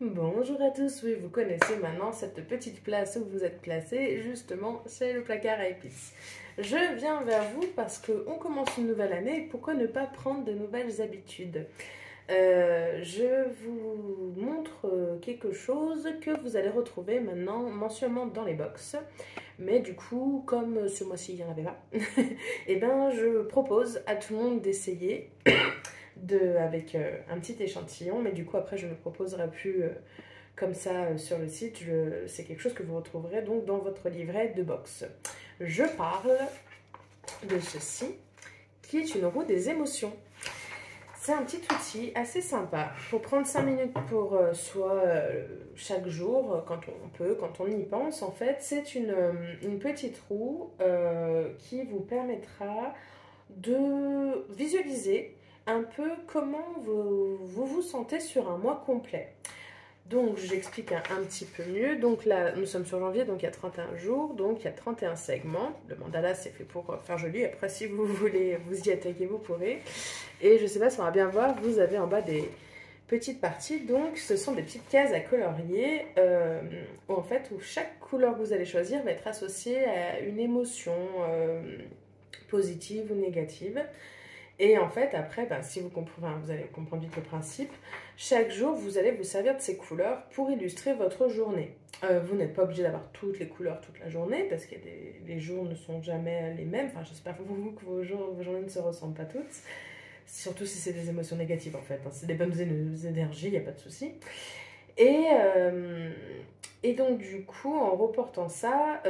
Bonjour à tous, oui vous connaissez maintenant cette petite place où vous êtes placé, justement c'est le placard à épices. Je viens vers vous parce qu'on commence une nouvelle année et pourquoi ne pas prendre de nouvelles habitudes. Je vous montre quelque chose que vous allez retrouver maintenant mensuellement dans les box. Mais du coup, comme ce mois-ci il n'y en avait pas, et ben je propose à tout le monde d'essayer avec un petit échantillon, mais du coup après je ne le proposerai plus comme ça sur le site. C'est quelque chose que vous retrouverez donc dans votre livret de box. Je parle de ceci, qui est une roue des émotions. C'est un petit outil assez sympa pour prendre 5 minutes pour soi chaque jour, quand on peut, quand on y pense. En fait, c'est une petite roue qui vous permettra de visualiser un peu comment vous sentez sur un mois complet. Donc, j'explique un petit peu mieux. Donc là, nous sommes sur janvier, donc il y a 31 jours, donc il y a 31 segments. Le mandala, c'est fait pour faire joli. Après, si vous voulez vous y attaquer, vous pourrez. Et je ne sais pas si on va bien voir, vous avez en bas des petites parties. Donc, ce sont des petites cases à colorier, en fait, où chaque couleur que vous allez choisir va être associée à une émotion positive ou négative. Et en fait, après, si vous comprenez, vous allez comprendre vite le principe. Chaque jour, vous allez vous servir de ces couleurs pour illustrer votre journée. Vous n'êtes pas obligé d'avoir toutes les couleurs toute la journée, parce que les jours ne sont jamais les mêmes. Enfin, j'espère pour vous que vos journées ne se ressemblent pas toutes. Surtout si c'est des émotions négatives, en fait. C'est des bonnes énergies, il n'y a pas de souci. Et donc, du coup, en reportant ça,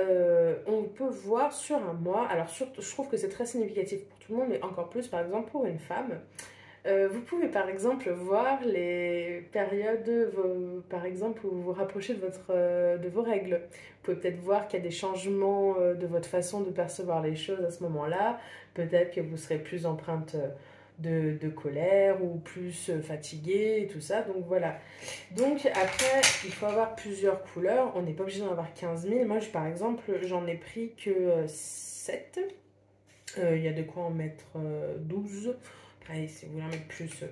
on peut voir sur un mois, alors surtout, je trouve que c'est très significatif pour tout le monde, mais encore plus, par exemple, pour une femme. Vous pouvez, par exemple, voir les périodes, par exemple, où vous vous rapprochez de vos règles. Vous pouvez peut-être voir qu'il y a des changements de votre façon de percevoir les choses à ce moment-là. Peut-être que vous serez plus empreinte de colère ou plus fatigué et tout ça. Donc voilà. Donc après, il faut avoir plusieurs couleurs. On n'est pas obligé d'en avoir 15 000. Moi, par exemple, j'en ai pris que 7. Il y a de quoi en mettre 12. Après, si vous voulez en mettre plus,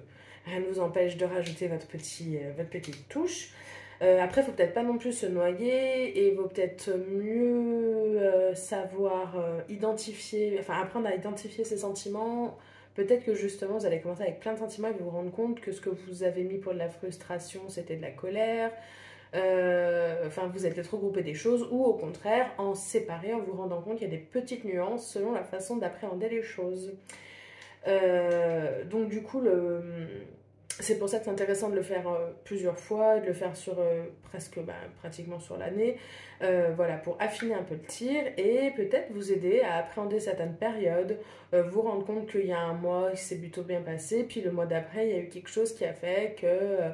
rien ne vous empêche de rajouter votre petite touche. Après, il ne faut peut-être pas non plus se noyer et il vaut peut-être mieux savoir identifier, enfin apprendre à identifier ses sentiments. Peut-être que justement, vous allez commencer avec plein de sentiments et vous vous rendre compte que ce que vous avez mis pour de la frustration, c'était de la colère. Enfin, vous êtes peut-être regroupé des choses ou au contraire, en séparer, en vous rendant compte qu'il y a des petites nuances selon la façon d'appréhender les choses. Donc du coup, c'est pour ça que c'est intéressant de le faire plusieurs fois, de le faire sur pratiquement sur l'année, voilà, pour affiner un peu le tir et peut-être vous aider à appréhender certaines périodes, vous rendre compte qu'il y a un mois qui s'est plutôt bien passé, puis le mois d'après, il y a eu quelque chose qui a fait que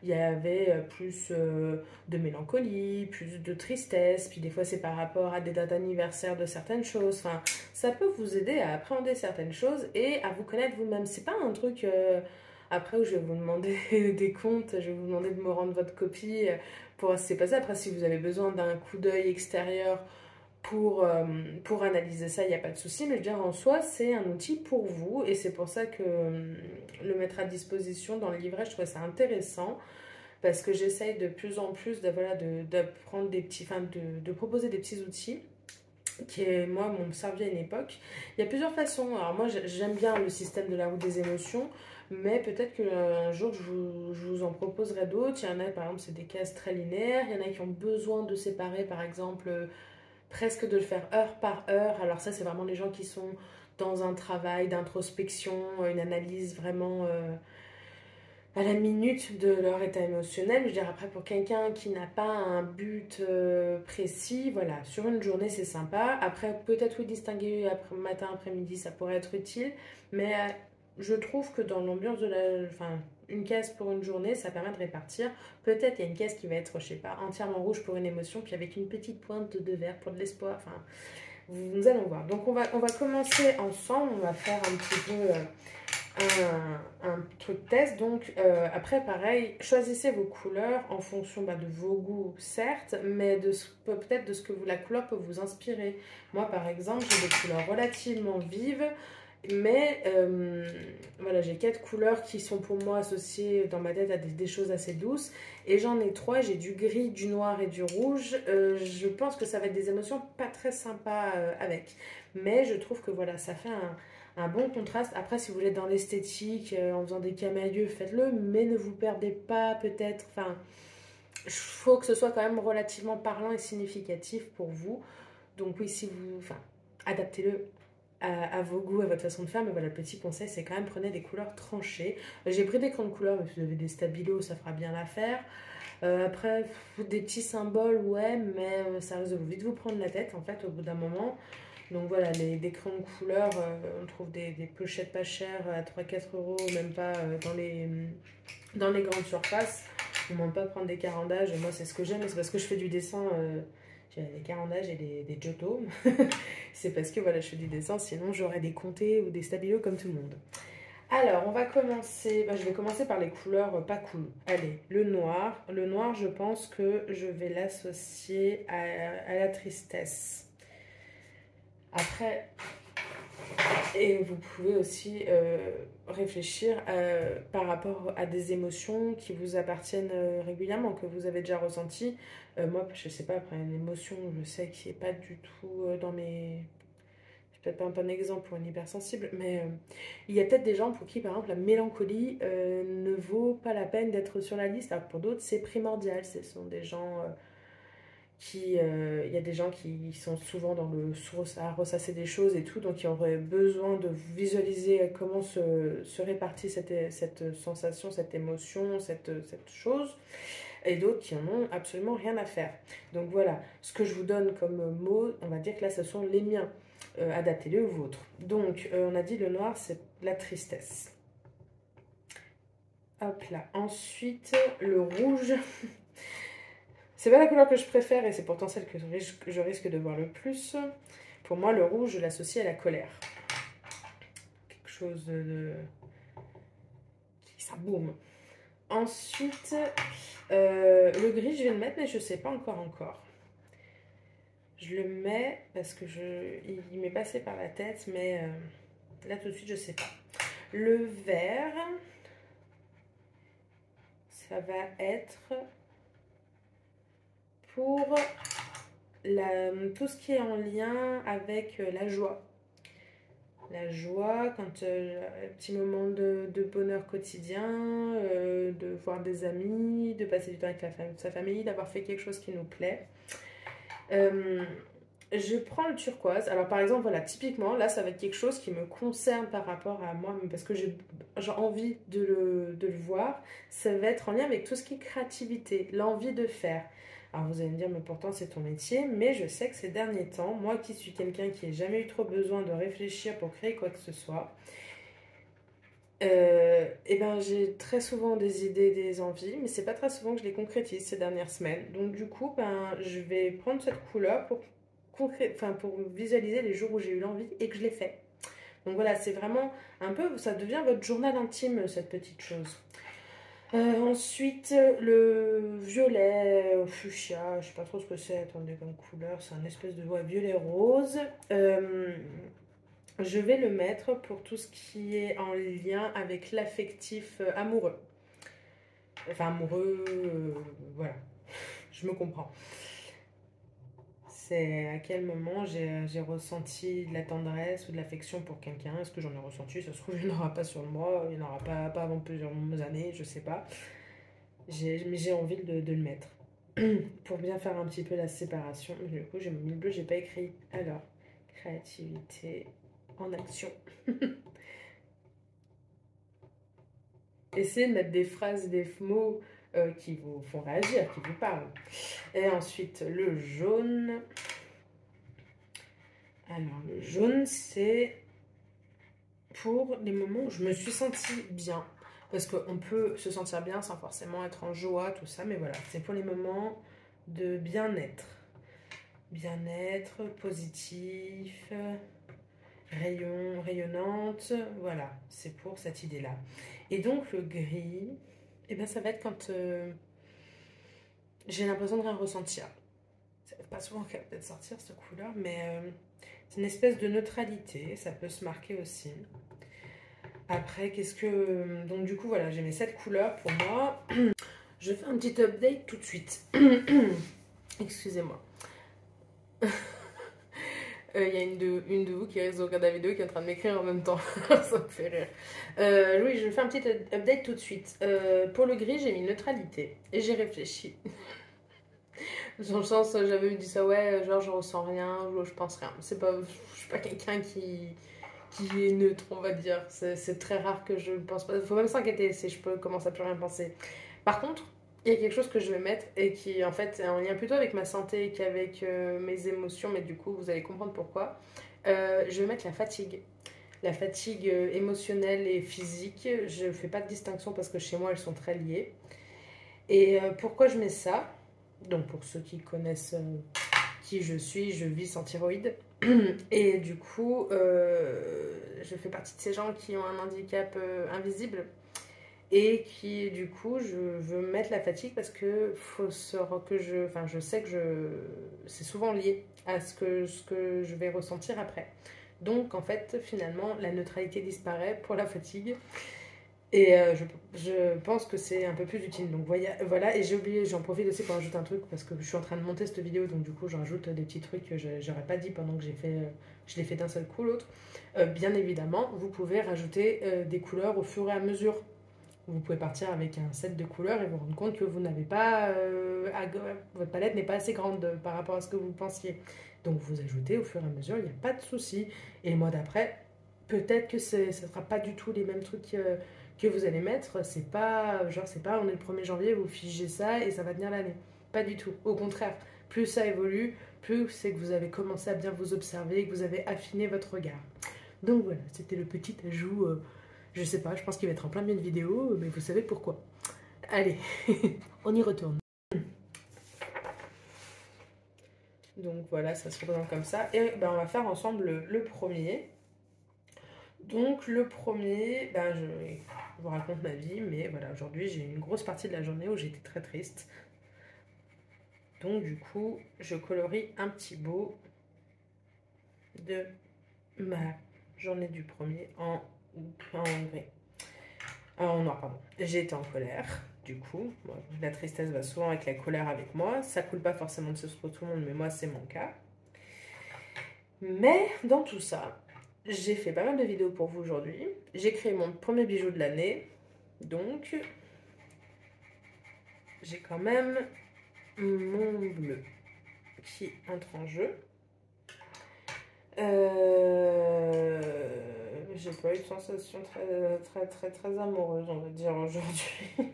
il y avait plus de mélancolie, plus de tristesse, puis des fois c'est par rapport à des dates anniversaires de certaines choses. Enfin, ça peut vous aider à appréhender certaines choses et à vous connaître vous-même. C'est pas un truc après où je vais vous demander des comptes, je vais vous demander de me rendre votre copie pour voir si c'est pas ça. Après, si vous avez besoin d'un coup d'œil extérieur pour analyser ça, il n'y a pas de souci, mais je veux dire, en soi, c'est un outil pour vous, et c'est pour ça que le mettre à disposition dans le livret, je trouve ça intéressant, parce que j'essaye de plus en plus d'apprendre des petits, enfin, de proposer des petits outils qui, moi, m'ont servi à une époque. Il y a plusieurs façons. Alors moi, j'aime bien le système de la roue des émotions, mais peut-être qu'un jour, je vous en proposerai d'autres. Il y en a, par exemple, c'est des cases très linéaires. Il y en a qui ont besoin de séparer, par exemple, presque de le faire heure par heure. Alors ça, c'est vraiment les gens qui sont dans un travail d'introspection, une analyse vraiment à la minute de leur état émotionnel. Je veux dire, après, pour quelqu'un qui n'a pas un but précis, voilà, sur une journée, c'est sympa. Après, peut-être oui, distinguer matin, après-midi, ça pourrait être utile. Mais je trouve que dans l'ambiance de la... Enfin, une case pour une journée, ça permet de répartir. Peut-être il y a une case qui va être, je sais pas, entièrement rouge pour une émotion, puis avec une petite pointe de vert pour de l'espoir. Enfin, nous allons voir. Donc, on va commencer ensemble. On va faire un petit peu... un truc test. Donc après pareil, choisissez vos couleurs en fonction de vos goûts certes, mais peut-être de ce que la couleur peut vous inspirer. Moi par exemple, j'ai des couleurs relativement vives Mais voilà, j'ai 4 couleurs qui sont pour moi associées dans ma tête à des choses assez douces. Et j'en ai 3, j'ai du gris, du noir et du rouge. Je pense que ça va être des émotions pas très sympas avec. Mais je trouve que voilà, ça fait un bon contraste. Après, si vous voulez être dans l'esthétique, en faisant des camailleux, faites-le. Mais ne vous perdez pas peut-être. Enfin, il faut que ce soit quand même relativement parlant et significatif pour vous. Donc oui, si vous... Enfin, adaptez-le à vos goûts, à votre façon de faire. Mais voilà, le petit conseil, c'est quand même prenez des couleurs tranchées. J'ai pris des grandes couleurs, mais si vous avez des stabilos, ça fera bien l'affaire. Après, des petits symboles, ouais, mais ça risque de vite vous prendre la tête, en fait, au bout d'un moment. Donc voilà, des crayons de couleur, on trouve des pochettes pas chères à 3-4 euros, même pas dans les grandes surfaces. On ne demande pas de prendre des carandages. Et moi, c'est ce que j'aime. C'est parce que je fais du dessin. J'ai des carandages et des giotto. C'est parce que voilà, je fais du dessin. Sinon, j'aurais des comtés ou des stabilos comme tout le monde. Alors, on va commencer. Je vais commencer par les couleurs pas cool. Allez, le noir. Le noir, je pense que je vais l'associer à la tristesse. Après, et vous pouvez aussi réfléchir par rapport à des émotions qui vous appartiennent régulièrement, que vous avez déjà ressenties. Moi, je sais pas, après une émotion, je sais qui n'est pas du tout dans mes... C'est peut-être pas un bon exemple pour une hypersensible, mais il y a peut-être des gens pour qui, par exemple, la mélancolie ne vaut pas la peine d'être sur la liste, alors que pour d'autres, c'est primordial. Ce sont des gens... il y a des gens qui sont souvent dans le source à ressasser des choses et tout, donc qui auraient besoin de visualiser comment se répartit cette sensation, cette émotion, cette chose, et d'autres qui en ont absolument rien à faire. Donc voilà, ce que je vous donne comme mots, on va dire que là, ce sont les miens. Adaptez-les aux vôtres. Donc, on a dit le noir, c'est la tristesse. Hop là. Ensuite, le rouge. C'est pas la couleur que je préfère et c'est pourtant celle que je risque de voir le plus. Pour moi, le rouge, je l'associe à la colère. Quelque chose ça boum. Ensuite, le gris, je vais le mettre, mais je sais pas encore. Je le mets parce que il m'est passé par la tête, mais là tout de suite, je sais pas. Le vert, ça va être pour tout ce qui est en lien avec la joie. La joie, quand un petit moment de bonheur quotidien, de voir des amis, de passer du temps avec sa famille, d'avoir fait quelque chose qui nous plaît. Je prends le turquoise. Alors par exemple, voilà, typiquement, là, ça va être quelque chose qui me concerne par rapport à moi, parce que j'ai envie de le voir. Ça va être en lien avec tout ce qui est créativité, l'envie de faire. Alors vous allez me dire, mais pourtant c'est ton métier, mais je sais que ces derniers temps, moi qui suis quelqu'un qui n'a jamais eu trop besoin de réfléchir pour créer quoi que ce soit, et ben j'ai très souvent des idées, des envies, mais c'est pas très souvent que je les concrétise ces dernières semaines. Donc du coup, ben, je vais prendre cette couleur pour visualiser les jours où j'ai eu l'envie et que je l'ai fait. Donc voilà, c'est vraiment un peu, ça devient votre journal intime, cette petite chose. Ensuite, le violet fuchsia, je sais pas trop ce que c'est, attendez comme couleur, c'est un espèce de violet rose. Je vais le mettre pour tout ce qui est en lien avec l'affectif amoureux. Enfin, amoureux, voilà, je me comprends. C'est à quel moment j'ai ressenti de la tendresse ou de l'affection pour quelqu'un. Est-ce que j'en ai ressenti? Ça se trouve, il n'y en aura pas sur moi, il n'y en aura pas avant plusieurs années, je sais pas. Mais j'ai envie de le mettre. Pour bien faire un petit peu la séparation. Du coup, j'ai mis le bleu, j'ai pas écrit. Alors, créativité en action. Essayez de mettre des phrases, des mots qui vous font réagir, qui vous parlent. Et ensuite, le jaune. Alors, le jaune, c'est pour les moments où je me suis sentie bien. Parce qu'on peut se sentir bien sans forcément être en joie, tout ça. Mais voilà, c'est pour les moments de bien-être. Bien-être, positif, rayonnante. Voilà, c'est pour cette idée-là. Et donc, le gris, eh bien, ça va être quand j'ai l'impression de rien ressentir. C'est pas souvent qu'elle va peut-être sortir cette couleur, mais c'est une espèce de neutralité, ça peut se marquer aussi. Après, qu'est-ce que... Donc du coup, voilà, j'ai mes 7 couleurs pour moi. Je fais un petit update tout de suite. Excusez-moi. Il y a une de vous qui risque de regarder la vidéo qui est en train de m'écrire en même temps. Ça me fait rire. Oui, je fais un petit update tout de suite. Pour le gris, j'ai mis neutralité. Et j'ai réfléchi. Dans le sens, j'avais dit ça, ouais, genre je ressens rien, je pense rien. C'est pas, je suis pas quelqu'un qui est neutre, on va dire. C'est très rare que je ne pense pas. Faut même s'inquiéter si je peux commencer à plus rien penser. Par contre, il y a quelque chose que je vais mettre et qui en fait est en lien plutôt avec ma santé qu'avec mes émotions, mais du coup vous allez comprendre pourquoi. Je vais mettre la fatigue. La fatigue émotionnelle et physique, je fais pas de distinction parce que chez moi elles sont très liées. Et pourquoi je mets ça? Donc pour ceux qui connaissent qui je suis, je vis sans thyroïde. Et du coup, je fais partie de ces gens qui ont un handicap invisible. Et qui, du coup, je veux mettre la fatigue parce que, je sais que c'est souvent lié à ce que je vais ressentir après. Donc, en fait, finalement, la neutralité disparaît pour la fatigue. Et je pense que c'est un peu plus utile. Donc voilà, et j'ai oublié, j'en profite aussi pour rajouter un truc parce que je suis en train de monter cette vidéo, donc du coup j'en rajoute des petits trucs que j'aurais pas dit pendant que je l'ai fait d'un seul coup l'autre. Bien évidemment, vous pouvez rajouter des couleurs au fur et à mesure. Vous pouvez partir avec un set de couleurs et vous rendre compte que vous n'avez pas, votre palette n'est pas assez grande par rapport à ce que vous pensiez. Donc vous ajoutez au fur et à mesure, il n'y a pas de souci. Et le mois d'après, peut-être que ce ne sera pas du tout les mêmes trucs que vous allez mettre. C'est pas, on est le 1er janvier, vous figez ça et ça va tenir l'année. Pas du tout. Au contraire, plus ça évolue, plus c'est que vous avez commencé à bien vous observer, que vous avez affiné votre regard. Donc voilà, c'était le petit ajout. Je sais pas, je pense qu'il va être en plein milieu de vidéo, mais vous savez pourquoi. Allez, on y retourne. Donc voilà, ça se représente comme ça. Et ben, on va faire ensemble le premier. Donc le premier, ben, je vous raconte ma vie, mais voilà, aujourd'hui j'ai une grosse partie de la journée où j'étais très triste. Donc du coup, je colorie un petit bout de ma journée du premier en gris. En noir, pardon. J'ai été en colère, du coup. Bon, la tristesse va souvent avec la colère avec moi. Ça coule pas forcément de ce pour tout le monde, mais moi, c'est mon cas. Mais dans tout ça, j'ai fait pas mal de vidéos pour vous aujourd'hui. J'ai créé mon premier bijou de l'année. Donc, j'ai quand même mon bleu qui entre en jeu. J'ai pas eu de sensation très amoureuse, on va dire, aujourd'hui.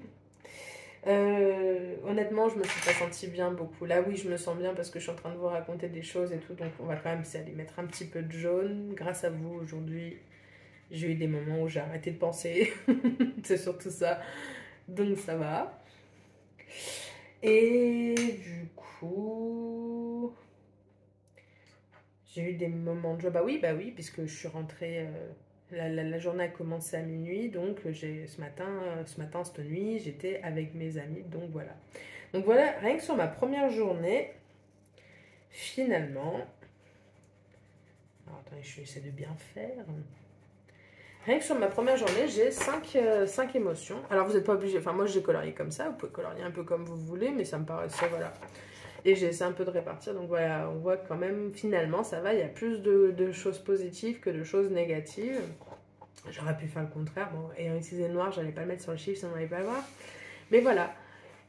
Honnêtement, je me suis pas sentie bien beaucoup. Là, oui, je me sens bien parce que je suis en train de vous raconter des choses et tout. Donc, on va quand même aller mettre un petit peu de jaune. Grâce à vous, aujourd'hui, j'ai eu des moments où j'ai arrêté de penser. C'est surtout ça. Donc, ça va. Et du coup... J'ai eu des moments de joie. Bah oui, puisque je suis rentrée... La journée a commencé à minuit, donc ce matin, cette nuit, j'étais avec mes amis, donc voilà. Donc voilà, rien que sur ma première journée, finalement... Alors attendez, je vais essayer de bien faire. Rien que sur ma première journée, j'ai 5 émotions. Alors vous n'êtes pas obligé, enfin moi j'ai colorié comme ça, vous pouvez colorier un peu comme vous voulez, mais ça me paraissait, voilà. Et j'ai essayé un peu de répartir, donc voilà, on voit quand même, finalement, ça va, il y a plus de choses positives que de choses négatives. J'aurais pu faire le contraire, bon, ayant utilisé le noir, j'allais pas le mettre sur le chiffre, ça n'allait pas le voir. Mais voilà,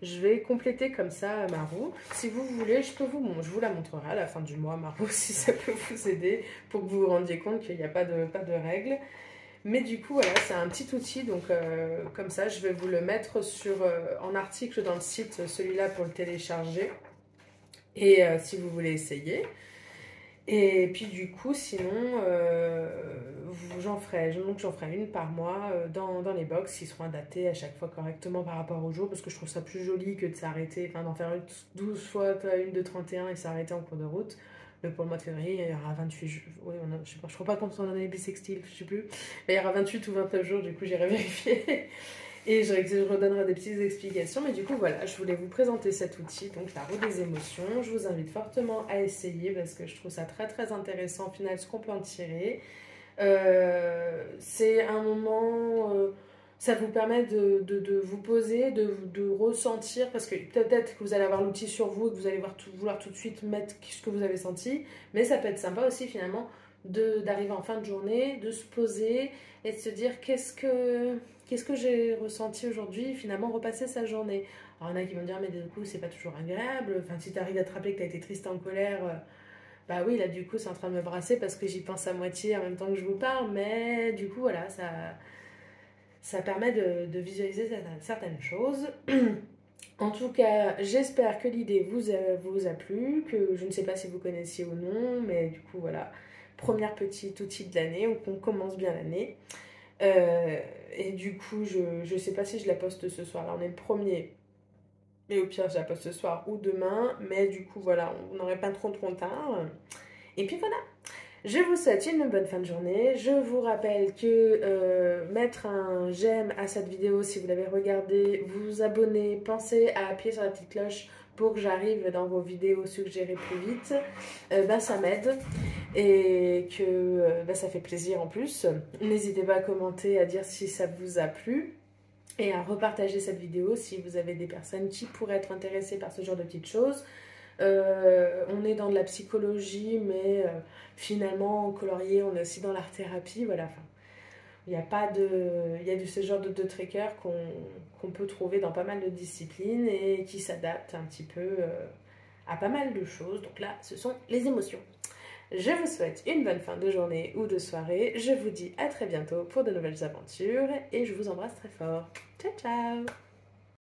je vais compléter comme ça ma roue. Si vous voulez, je vous la montrerai à la fin du mois, ma roue, si ça peut vous aider, pour que vous vous rendiez compte qu'il n'y a pas de règles. Mais du coup, voilà, c'est un petit outil, donc comme ça, je vais vous le mettre en article dans le site, celui-là pour le télécharger. Et si vous voulez essayer. Et puis du coup, sinon, j'en ferai une par mois dans les box qui seront adaptées à chaque fois correctement par rapport au jour, parce que je trouve ça plus joli que de s'arrêter, enfin d'en faire 12 fois une de 31 et s'arrêter en cours de route. Pour le mois de février, il y aura 28 oui, je sais pas, je crois pas qu'on soit dans les bissextiles, je sais plus. Mais il y aura 28 ou 29 jours, du coup j'irai vérifier. Et je redonnerai des petites explications. Mais du coup, voilà, je voulais vous présenter cet outil, donc la roue des émotions. Je vous invite fortement à essayer parce que je trouve ça très très intéressant au final ce qu'on peut en tirer. C'est un moment, ça vous permet de vous poser, de ressentir, parce que peut-être que vous allez avoir l'outil sur vous et que vous allez vouloir tout de suite mettre ce que vous avez senti, mais ça peut être sympa aussi finalement d'arriver en fin de journée, de se poser et de se dire qu'est-ce que j'ai ressenti aujourd'hui, finalement repasser sa journée. Alors il y en a qui vont dire mais du coup c'est pas toujours agréable, enfin si tu arrives à te rappeler que tu as été triste en colère, bah oui, là du coup c'est en train de me brasser parce que j'y pense à moitié en même temps que je vous parle, mais du coup voilà, ça permet de visualiser certaines choses. En tout cas, j'espère que l'idée vous a plu, que je ne sais pas si vous connaissiez ou non, mais du coup voilà, première petite outil de l'année, donc on commence bien l'année. Et du coup, je ne sais pas si je la poste ce soir, là on est le premier, mais au pire je la poste ce soir ou demain, mais du coup voilà, on n'aurait pas trop tard. Et puis voilà, je vous souhaite une bonne fin de journée. Je vous rappelle que mettre un j'aime à cette vidéo si vous l'avez regardée, vous abonner, pensez à appuyer sur la petite cloche pour que j'arrive dans vos vidéos suggérées plus vite. Ça m'aide et que ça fait plaisir en plus. N'hésitez pas à commenter, à dire si ça vous a plu et à repartager cette vidéo si vous avez des personnes qui pourraient être intéressées par ce genre de petites choses. On est dans de la psychologie, mais finalement, en colorier, on est aussi dans l'art-thérapie. Voilà, enfin, il y a pas de, il y a ce genre de triggers qu'on peut trouver dans pas mal de disciplines et qui s'adaptent un petit peu à pas mal de choses. Donc là, ce sont les émotions. Je vous souhaite une bonne fin de journée ou de soirée. Je vous dis à très bientôt pour de nouvelles aventures et je vous embrasse très fort. Ciao, ciao!